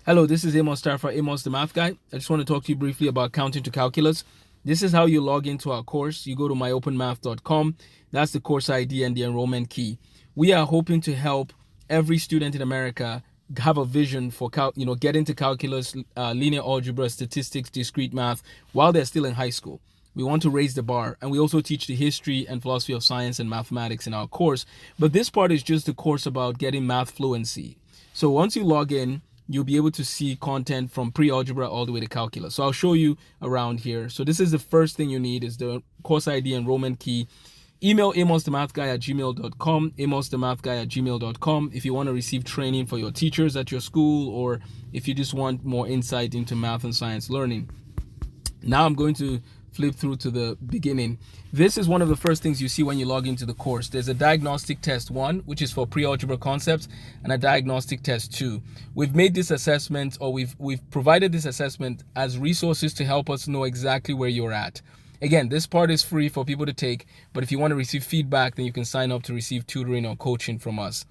Hello, this is Amos Tarfa, Amos the Math Guy. I just want to talk to you briefly about counting to calculus. This is how you log into our course. You go to myopenmath.com. That's the course ID and the enrollment key. We are hoping to help every student in America have a vision for get into calculus, linear algebra, statistics, discrete math while they're still in high school. We want to raise the bar, and we also teach the history and philosophy of science and mathematics in our course. But this part is just a course about getting math fluency. So once you log in, you'll be able to see content from pre-algebra all the way to calculus. So I'll show you around here. So this is the first thing you need is the course ID enrollment key. Email amosthemathguy@gmail.com, amosthemathguy@gmail.com if you want to receive training for your teachers at your school, or if you just want more insight into math and science learning. Now I'm going to flip through to the beginning. This is one of the first things you see when you log into the course. There's a diagnostic test 1, which is for pre-algebra concepts, and a diagnostic test 2. We've made this assessment, or we've provided this assessment as resources to help us know exactly where you're at. Again, this part is free for people to take, but if you want to receive feedback, then you can sign up to receive tutoring or coaching from us.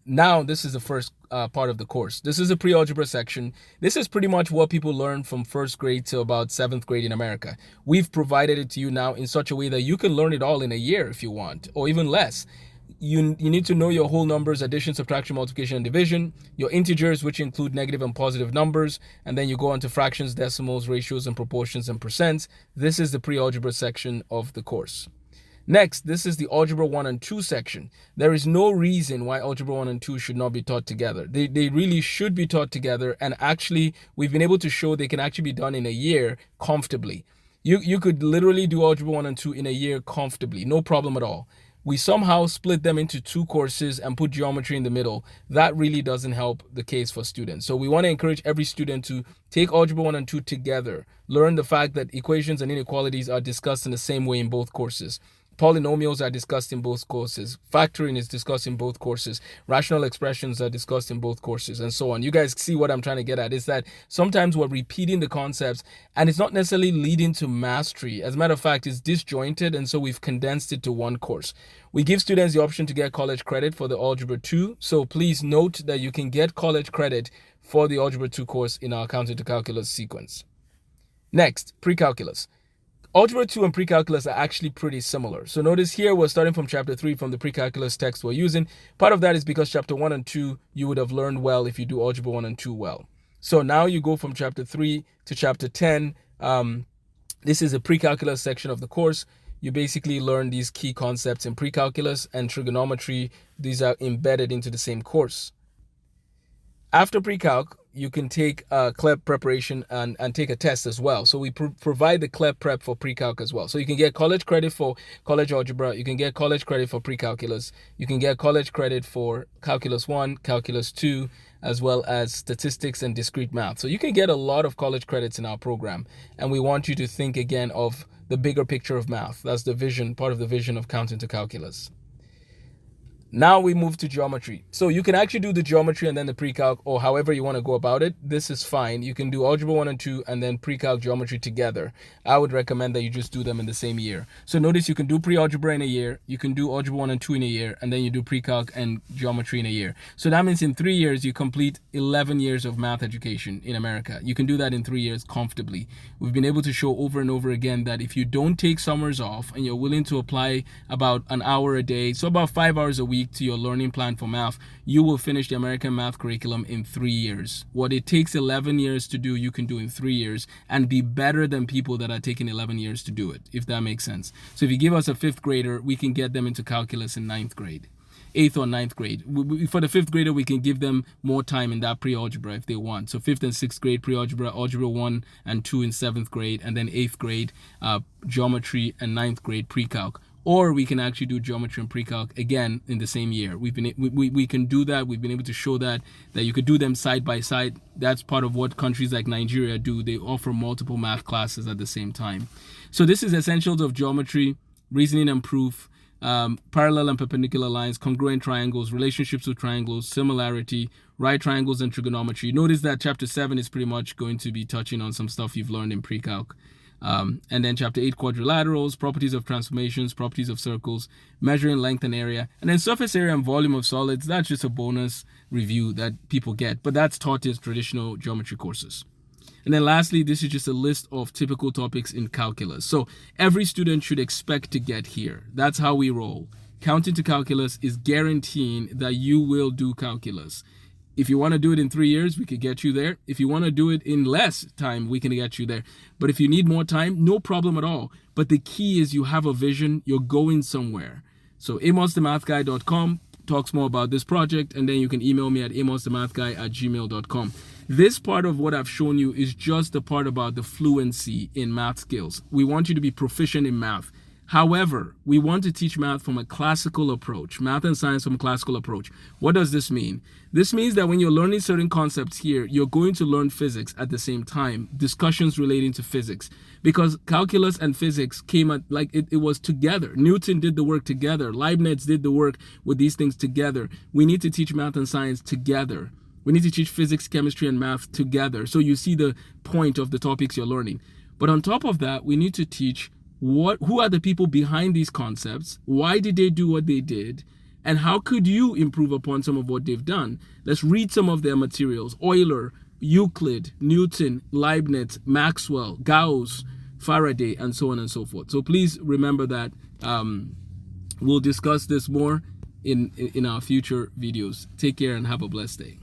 Now, this is the first part of the course. This is a pre-algebra section. This is pretty much what people learn from first grade to about 7th grade in America. We've provided it to you now in such a way that you can learn it all in a year if you want, or even less. You need to know your whole numbers, addition, subtraction, multiplication, and division, your integers, which include negative and positive numbers, and then you go on to fractions, decimals, ratios, and proportions, and percents. This is the pre-algebra section of the course. Next, this is the Algebra 1 and 2 section. There is no reason why Algebra 1 and 2 should not be taught together. They really should be taught together, and actually, we've been able to show they can actually be done in a year comfortably. You could literally do Algebra 1 and 2 in a year comfortably, no problem at all. We somehow split them into 2 courses and put geometry in the middle. That really doesn't help the case for students. So we want to encourage every student to take Algebra 1 and 2 together. Learn the fact that equations and inequalities are discussed in the same way in both courses. Polynomials are discussed in both courses. Factoring is discussed in both courses. Rational expressions are discussed in both courses, and so on. You guys see what I'm trying to get at is that sometimes we're repeating the concepts and it's not necessarily leading to mastery. As a matter of fact, it's disjointed, and so we've condensed it to one course. We give students the option to get college credit for the Algebra 2, so please note that you can get college credit for the Algebra 2 course in our Counting to Calculus sequence. Next, pre-calculus. Algebra 2 and pre-calculus are actually pretty similar. So notice here we're starting from chapter 3 from the pre-calculus text we're using. Part of that is because chapter 1 and 2 you would have learned well if you do Algebra 1 and 2 well. So now you go from chapter 3 to chapter 10. This is a pre-calculus section of the course. You basically learn these key concepts in pre-calculus and trigonometry. These are embedded into the same course. After pre-calc, you can take CLEP preparation and take a test as well. So we provide the CLEP prep for pre-calc as well. So you can get college credit for college algebra. You can get college credit for pre-calculus. You can get college credit for calculus 1, calculus 2, as well as statistics and discrete math. So you can get a lot of college credits in our program. And we want you to think again of the bigger picture of math. That's the vision, part of the vision of Counting to Calculus. Now we move to geometry. So you can actually do the geometry and then the pre-calc, or however you want to go about it. This is fine. You can do Algebra 1 and 2 and then pre-calc geometry together. I would recommend that you just do them in the same year. So notice you can do pre-algebra in a year, you can do Algebra 1 and 2 in a year, and then you do pre-calc and geometry in a year. So that means in 3 years, you complete 11 years of math education in America. You can do that in 3 years comfortably. We've been able to show over and over again that if you don't take summers off and you're willing to apply about an hour a day, so about 5 hours a week, to your learning plan for math, you will finish the American math curriculum in 3 years. What it takes 11 years to do, you can do in 3 years and be better than people that are taking 11 years to do it, if that makes sense. So if you give us a 5th grader, we can get them into calculus in 9th grade. 8th or 9th grade. For the 5th grader, we can give them more time in that pre-algebra if they want. So 5th and 6th grade pre-algebra, Algebra 1 and 2 in 7th grade, and then 8th grade geometry, and 9th grade pre-calc. Or we can actually do geometry and pre-calc again in the same year. We can do that. We've been able to show that you could do them side by side. That's part of what countries like Nigeria do. They offer multiple math classes at the same time. So this is essentials of geometry, reasoning and proof, parallel and perpendicular lines, congruent triangles, relationships with triangles, similarity, right triangles, and trigonometry. Notice that chapter 7 is pretty much going to be touching on some stuff you've learned in pre-calc. And then chapter 8, quadrilaterals, properties of transformations, properties of circles, measuring length and area. And then surface area and volume of solids, that's just a bonus. review that people get, but that's taught in traditional geometry courses. And then lastly, this is just a list of typical topics in calculus. So every student should expect to get here. That's how we roll. Counting to calculus is guaranteeing that you will do calculus. If you want to do it in 3 years, we could get you there. If you want to do it in less time, we can get you there. But if you need more time, no problem at all. But the key is you have a vision, you're going somewhere. So amosthemathguy.com talks more about this project, and then you can email me at amosthemathguy@gmail.com. This part of what I've shown you is just the part about the fluency in math skills. We want you to be proficient in math. However, we want to teach math from a classical approach, math and science from a classical approach. What does this mean? This means that when you're learning certain concepts here, you're going to learn physics at the same time, discussions relating to physics, because calculus and physics came at, like, it was together. Newton did the work together. Leibniz did the work with these things together. We need to teach math and science together. We need to teach physics, chemistry, and math together. So you see the point of the topics you're learning. But on top of that, we need to teach who are the people behind these concepts, why did they do what they did, and how could you improve upon some of what they've done. Let's read some of their materials. Euler, Euclid, Newton, Leibniz, Maxwell, Gauss, Faraday, and so on and so forth. So please remember that. We'll discuss this more in our future videos. Take care and have a blessed day.